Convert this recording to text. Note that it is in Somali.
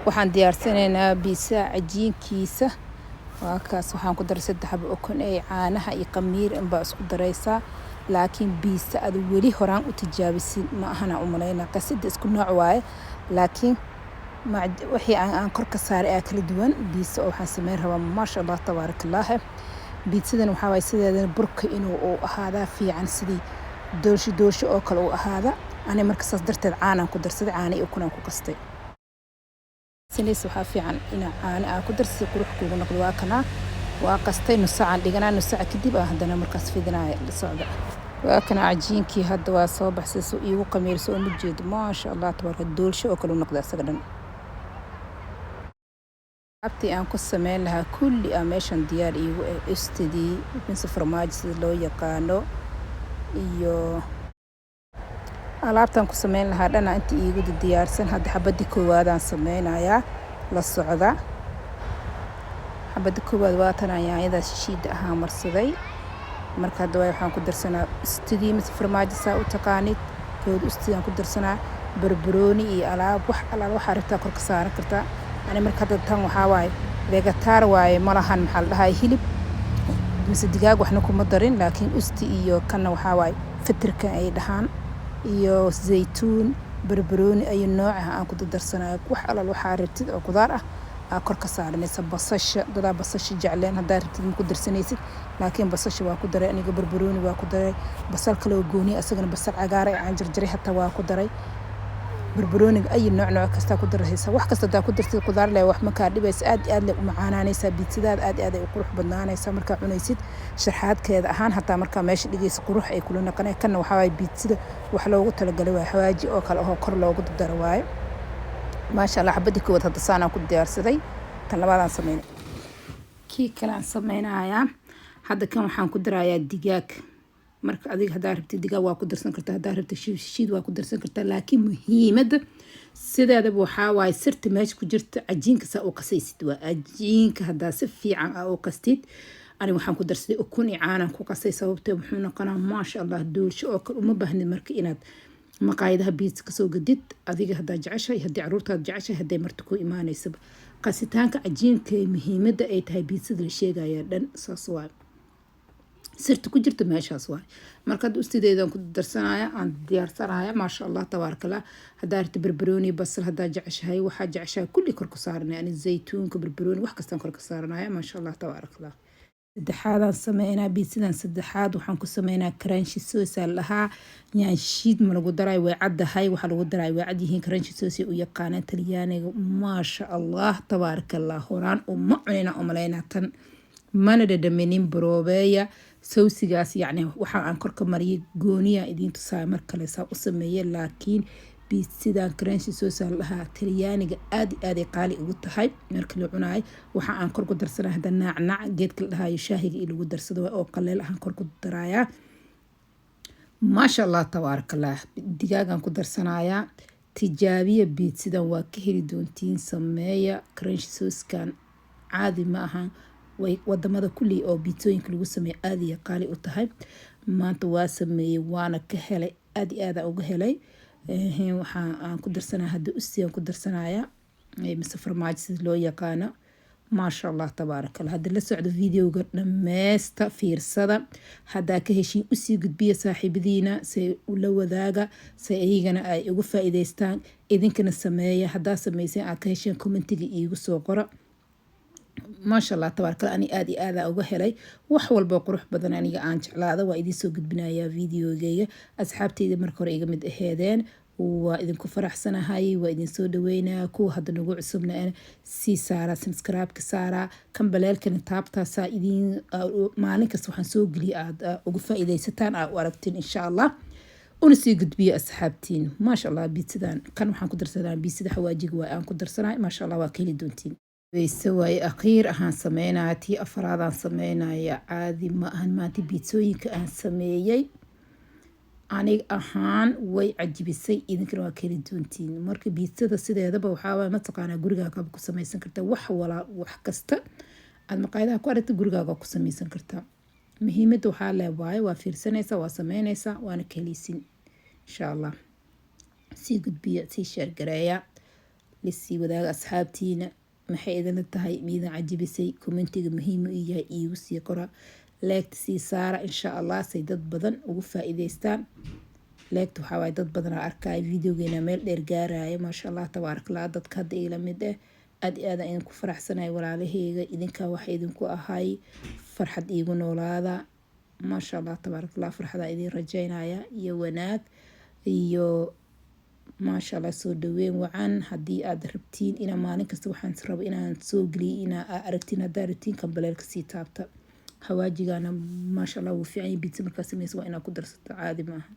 waxaan diyaarsanaynaa biisa cajiinkiisa. waa kaas waxaan ku daray 3 xabo ukun ee caanaha iyo qamiir inba isku daraysaa. laakiin biisa aad weli horaan u tijaabisin ma ahana u malaynaa qasida isku nooc waaye. laakiin wixii aan kor ka saaray ayaa kala duwan. biisa oo waxaan sameyn rabaa maasha Allah tabaarakallah. biisadan waxaa waay sideedana burka inuu ahaadaa fiican sidii doolsho oo kale u ahaada. ani marka saas darteed caanaan ku darsaday, caano iyo ukun aan ku qastay. sinays waxaa fiican ina caano aan ku darsay qurux kuugu noqdo. waa kana waa qastay nus saac dhiganaa, nus saac kadib haddana markaas fidinaya la socda. waa kana cajiinkii hadda waa soo baxsay soo iigu qamiirso oo mujeedo maasha Allah tabaaraka doolsho oo kale u noqdo asaga dhan. abti aan ku sameyn lahaa kulli meeshan diyaar iigu istidii mise farmaajo sida loo yaqaano iyo alaabtan ku sameyn lahaa dhana inta iigu diyaarsan. hadda xabadii koowaad aan sameynayaa la socda. xabadii koowaad waa tan yaanyada shiida ahaa marsaday. marka hadda waxaan ku darsanaa istidii mise farmaajo saa u taqaanid kood istidaan ku darsanaa barbarooni iyo alaab wax aragtaa kor ka saaran kartaa. ani marka hadda tan waxaa waaye vegetar waaye malahan maxaa la dhahay hilib mise digaag waxna kuma darin. laakiin usti iyo kana waxaa waaye fitirka ay dhahaan iyo zaytuun barbarooni ay nooc aan ku darsanayo. wax waxaa rabtid oo qudaar ah kor ka saaranaysa. basasha dadaa basasha jecleen haddaa rabtid ma ku darsanaysid. laakiin basasha waa ku daray aniga, barbarooni waa ku daray, basal kale oo gooni asagana basal cagaar aan jarjaray hatta waa ku daray. barbarooniga ay nooc kasta ku daraysa. wax kasta daa ku dartid qudaar leh wax ma ka dhibaysa. aad leh u macaanaanaysa biidsadaad aad ay u qurux badnaanaysa marka cunaysid. sharxaadkeeda ahaan hatta marka meesha dhigaysa qurux ay kula naqanay. kana waxa way biidsada wax loogu talagalay waa xawaaji oo kale oo kor loogu daro waaye. maasha Allah xabadii koowaad hadda saanaan ku diyaarsaday. tan labaadaan sameynay kii kale aan sameynayaa. hadda kan waxaan ku darayaa digaag. marka adiga hadaa rabtid digaag waa ku darsan kartaa, hadaa rabtid shiid waa ku darsan kartaa. laakiin muhiimada sideedaba waxaa waaye sirta meesha ku jirta cajiinka saa u qasaysid. waa cajiinka hadaa si fiican u qastid. ani waxaan ku darsaday ukun iyo caanaan ku qasay sababtoo wuxuu noqonaa maasha Allah doolsho oo kale. uma baahnid marka inaad maqaayadaha biis ka soo gadid. adiga hadaa jeceshahay, haddii caruurtaada jeceshahay, hadday marti ku imaanaysa qasitaanka cajiinka muhiimada ay tahay biisada la sheegaya dhan saas waaye. sirta ku jirta meeshaas waaye. marka ustideedan ku darsanaya aan diyaarsanaya maasha Allah tabaarakallah. hadaa rabtid barbarooni basal hadaa jeceshahay waxaa jeceshahay kulli kor ku saaranaya. ani zaytuunka barbarooni wax kastaan kor ka saaranaya maasha Allah tabaarakallah. saddexaadaan sameynaa biisadan saddexaad waxaan ku sameynaa crunchy sauce lahaa. yaan shiid ma lagu daray way caddahay. waxa lagu daray way cad yihiin crunchy sauce u yaqaanaan talyaaniga maasha Allah tabaarakallah. horaan uma cunina umaleynaa tan mana dhadhaminin baroobeeya sausigaas yacni waxa aan kor ka mariyay gooniya idin tusaa mar kale saa u sameeyay. laakiin biisadan crunchy sauce lahaa talyaaniga aad ay qaali ugu tahay marka la cunaay. waxa aan kor ku darsanaa hadda nacnac geedka la dhahayo shaahiga iyo lagu darsado oo qaleel ahaan kor ku darayaa. maasha Allah tabaarakallah. digaagan ku darsanayaa. tijaabiya biisadan waa ka heli doontiin. sameeya crunchy sauce-kan caadi ma ahan. way wadamada kulli oo biitsooyinka lagu sameeyo aad iyo qaali u tahay. maanta waa sameeyay waana ka helay aad uga helay. waxa aan ku darsanaa hadda ustiyan ku darsanaya mise farmaajo sida loo yaqaano. maasha Allah tabaarakallah. hadda la socdo videoga dhameesta fiirsada. hadaa ka heshiin usii gudbiya saaxiibadiina say ula wadaaga say ayagana ay uga faa'iideystaan. idinkana sameeya hadaa sameyseen aad ka hesheen commentiga iigu soo qora. maasha Allah tabaarakallah. ani aad uga helay wax walba qurux badan aniga aan jeclaada waa idin soo gudbinayaa videogeyga. asxaabteyda marka hore iga mid aheedeen waa idinku faraxsanahay. waa idin soo dhaweynaa. kuwa hadda nagu cusubna sii saara subscribe-ka saara kan baleelkana taabtaasaa idin maalin kasta waxaan soo geliya aad uga faa'iidaysataan aad u aragtiin insha Allah. una sii gudbiya asxaabtiin. maasha Allah biisadan kan waxaan ku darsanaa biisada xawaajiga waa aan ku darsanaa. maasha Allah waa ka heli doontiin. wayse waaye akhiir ahaan sameynaya. tii afraadaan sameynaya caadi ma ahan. maanta biitsooyinka aan sameeyey aniga ahaan way cajibisay. idinkana waa ka heli doontiin. marka biitsada sideedaba waxaa waaye mataqaanaa gurigaaga ku samaysan kartaa. wax kasta aad maqaayadaha ku aragta gurigaaga ku samaysan kartaa. muhiimada waxaa leewahay waa fiirsanaysaa waa sameynaysaa waana ka heleysin insha Allah. sii gudbiya sii sheer gareeya lisii wadaaga asxaabtiina. maxay idinla tahay miidan cajibisay commentiga muhiim u yahay iigu sii qora. leegta sii saara insha allah say dad badan ugu faa'iidaystaan. leegta waxaa waaye dad badan arkaya videogeena meel dheer gaaraya maasha allah tabaarakallah. dadka hadda ila mid ah aad iyo aad idinku faraxsanahay walaalaheyga. idinkaa waxa idinku ahay farxad iigu noolaada maasha allah tabaarakallah. farxada idin rajaynaya iyo wanaag iyo maasha allah soo dhaweyn wacan. haddii aad rabtiin inaa maalin kasta waxaan rabo inaan soo geliyo inaa aragtiin haddaa rabtiin kambaleelka sii taabta. hawaajigaana maasha allah wuu fiican yahay. pizza markaa samaysa waa inaa ku darsato caadi maaha.